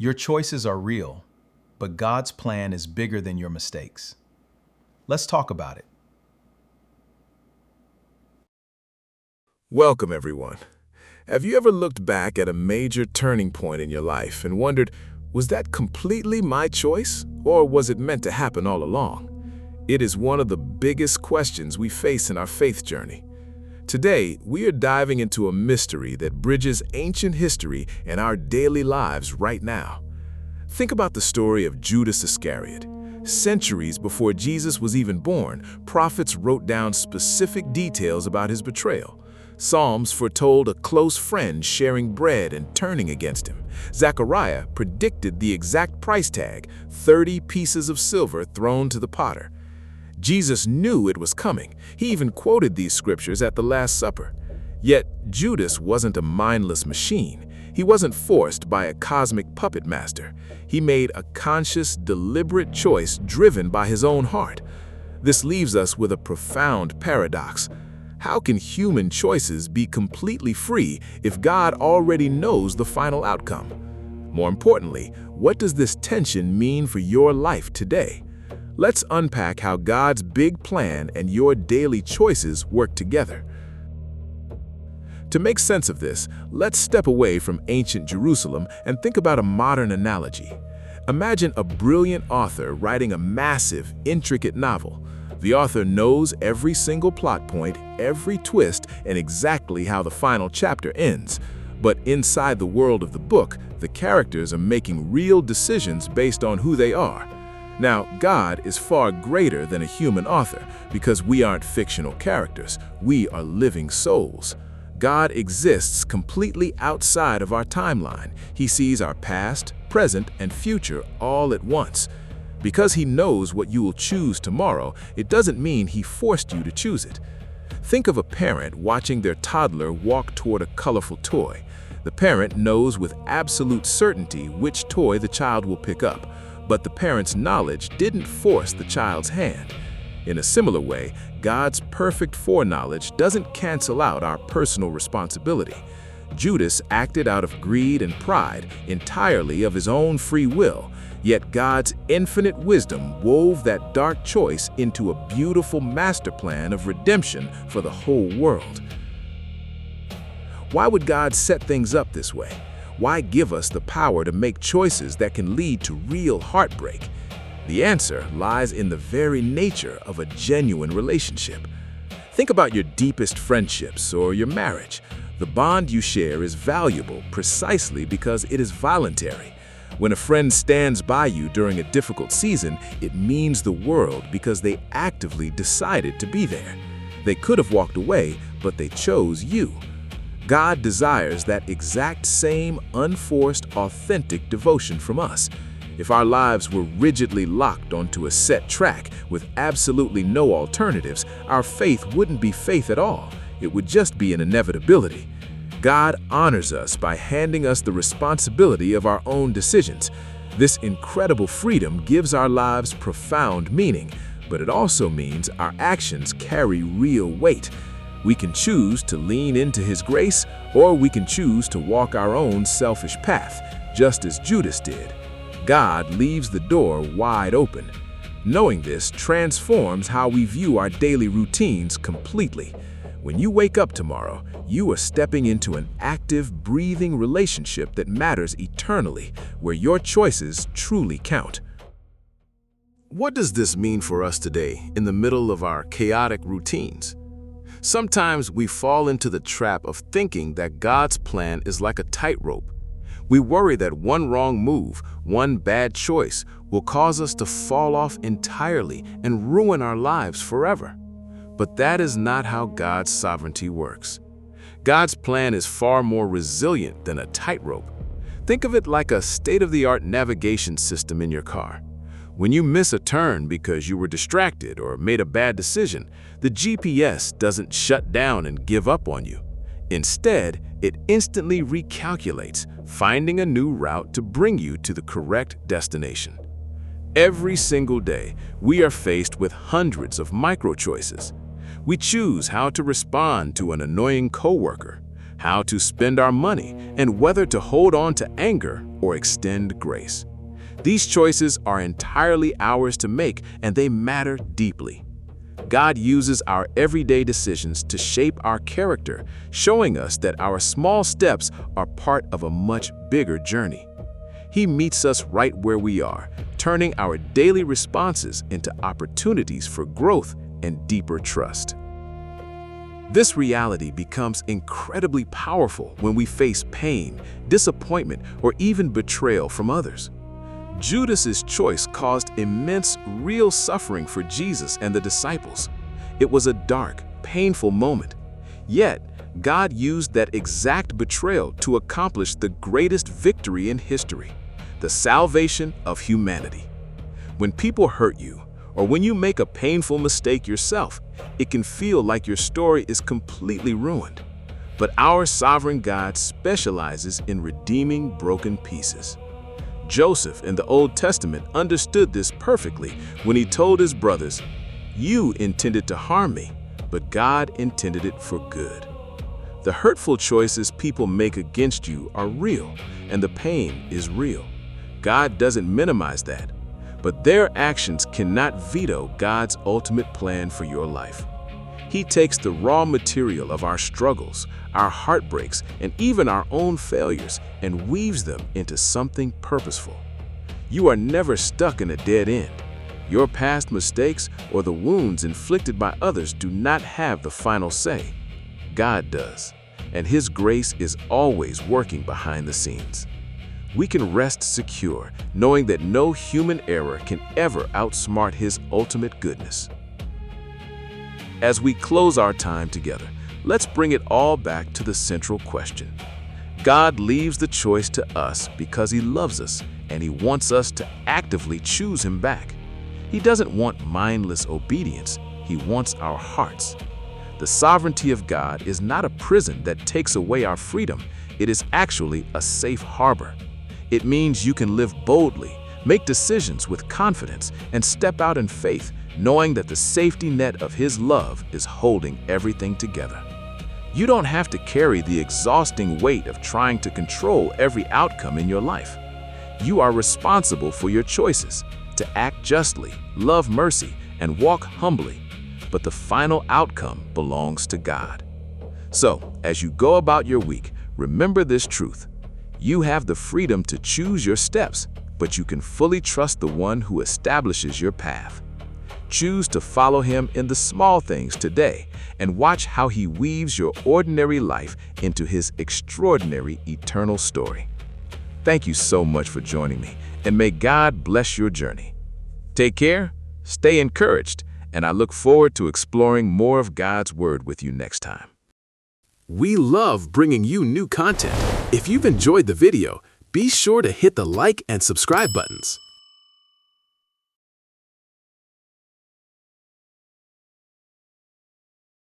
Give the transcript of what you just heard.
Your choices are real, but God's plan is bigger than your mistakes. Let's talk about it. Welcome, everyone. Have you ever looked back at a major turning point in your life and wondered, was that completely my choice, or was it meant to happen all along? It is one of the biggest questions we face in our faith journey. Today, we are diving into a mystery that bridges ancient history and our daily lives right now. Think about the story of Judas Iscariot. Centuries before Jesus was even born, prophets wrote down specific details about his betrayal. Psalms foretold a close friend sharing bread and turning against him. Zechariah predicted the exact price tag, 30 pieces of silver thrown to the potter. Jesus knew it was coming. He even quoted these scriptures at the Last Supper. Yet Judas wasn't a mindless machine. He wasn't forced by a cosmic puppet master. He made a conscious, deliberate choice driven by his own heart. This leaves us with a profound paradox. How can human choices be completely free if God already knows the final outcome? More importantly, what does this tension mean for your life today? Let's unpack how God's big plan and your daily choices work together. To make sense of this, let's step away from ancient Jerusalem and think about a modern analogy. Imagine a brilliant author writing a massive, intricate novel. The author knows every single plot point, every twist, and exactly how the final chapter ends. But inside the world of the book, the characters are making real decisions based on who they are. Now, God is far greater than a human author because we aren't fictional characters. We are living souls. God exists completely outside of our timeline. He sees our past, present, and future all at once. Because He knows what you will choose tomorrow, it doesn't mean He forced you to choose it. Think of a parent watching their toddler walk toward a colorful toy. The parent knows with absolute certainty which toy the child will pick up, but the parent's knowledge didn't force the child's hand. In a similar way, God's perfect foreknowledge doesn't cancel out our personal responsibility. Judas acted out of greed and pride, entirely of his own free will, yet God's infinite wisdom wove that dark choice into a beautiful master plan of redemption for the whole world. Why would God set things up this way? Why give us the power to make choices that can lead to real heartbreak? The answer lies in the very nature of a genuine relationship. Think about your deepest friendships or your marriage. The bond you share is valuable precisely because it is voluntary. When a friend stands by you during a difficult season, it means the world because they actively decided to be there. They could have walked away, but they chose you. God desires that exact same unforced, authentic devotion from us. If our lives were rigidly locked onto a set track with absolutely no alternatives, our faith wouldn't be faith at all. It would just be an inevitability. God honors us by handing us the responsibility of our own decisions. This incredible freedom gives our lives profound meaning, but it also means our actions carry real weight. We can choose to lean into His grace, or we can choose to walk our own selfish path, just as Judas did. God leaves the door wide open. Knowing this transforms how we view our daily routines completely. When you wake up tomorrow, you are stepping into an active, breathing relationship that matters eternally, where your choices truly count. What does this mean for us today in the middle of our chaotic routines? Sometimes we fall into the trap of thinking that God's plan is like a tightrope. We worry that one wrong move, one bad choice, will cause us to fall off entirely and ruin our lives forever. But that is not how God's sovereignty works. God's plan is far more resilient than a tightrope. Think of it like a state-of-the-art navigation system in your car. When you miss a turn because you were distracted or made a bad decision, the GPS doesn't shut down and give up on you. Instead, it instantly recalculates, finding a new route to bring you to the correct destination. Every single day, we are faced with hundreds of micro-choices. We choose how to respond to an annoying coworker, how to spend our money, and whether to hold on to anger or extend grace. These choices are entirely ours to make, and they matter deeply. God uses our everyday decisions to shape our character, showing us that our small steps are part of a much bigger journey. He meets us right where we are, turning our daily responses into opportunities for growth and deeper trust. This reality becomes incredibly powerful when we face pain, disappointment, or even betrayal from others. Judas's choice caused immense, real suffering for Jesus and the disciples. It was a dark, painful moment. Yet, God used that exact betrayal to accomplish the greatest victory in history, the salvation of humanity. When people hurt you, or when you make a painful mistake yourself, it can feel like your story is completely ruined. But our sovereign God specializes in redeeming broken pieces. Joseph in the Old Testament understood this perfectly when he told his brothers, "You intended to harm me, but God intended it for good." The hurtful choices people make against you are real, and the pain is real. God doesn't minimize that, but their actions cannot veto God's ultimate plan for your life. He takes the raw material of our struggles, our heartbreaks, and even our own failures and weaves them into something purposeful. You are never stuck in a dead end. Your past mistakes or the wounds inflicted by others do not have the final say. God does, and His grace is always working behind the scenes. We can rest secure, knowing that no human error can ever outsmart His ultimate goodness. As we close our time together, let's bring it all back to the central question. God leaves the choice to us because He loves us, and He wants us to actively choose Him back. He doesn't want mindless obedience, He wants our hearts. The sovereignty of God is not a prison that takes away our freedom, it is actually a safe harbor. It means you can live boldly, make decisions with confidence, and step out in faith, knowing that the safety net of His love is holding everything together. You don't have to carry the exhausting weight of trying to control every outcome in your life. You are responsible for your choices, to act justly, love mercy, and walk humbly, but the final outcome belongs to God. So, as you go about your week, remember this truth. You have the freedom to choose your steps, but you can fully trust the one who establishes your path. Choose to follow Him in the small things today and watch how He weaves your ordinary life into His extraordinary eternal story. Thank you so much for joining me, and may God bless your journey. Take care, stay encouraged, and I look forward to exploring more of God's Word with you next time. We love bringing you new content. If you've enjoyed the video, be sure to hit the like and subscribe buttons.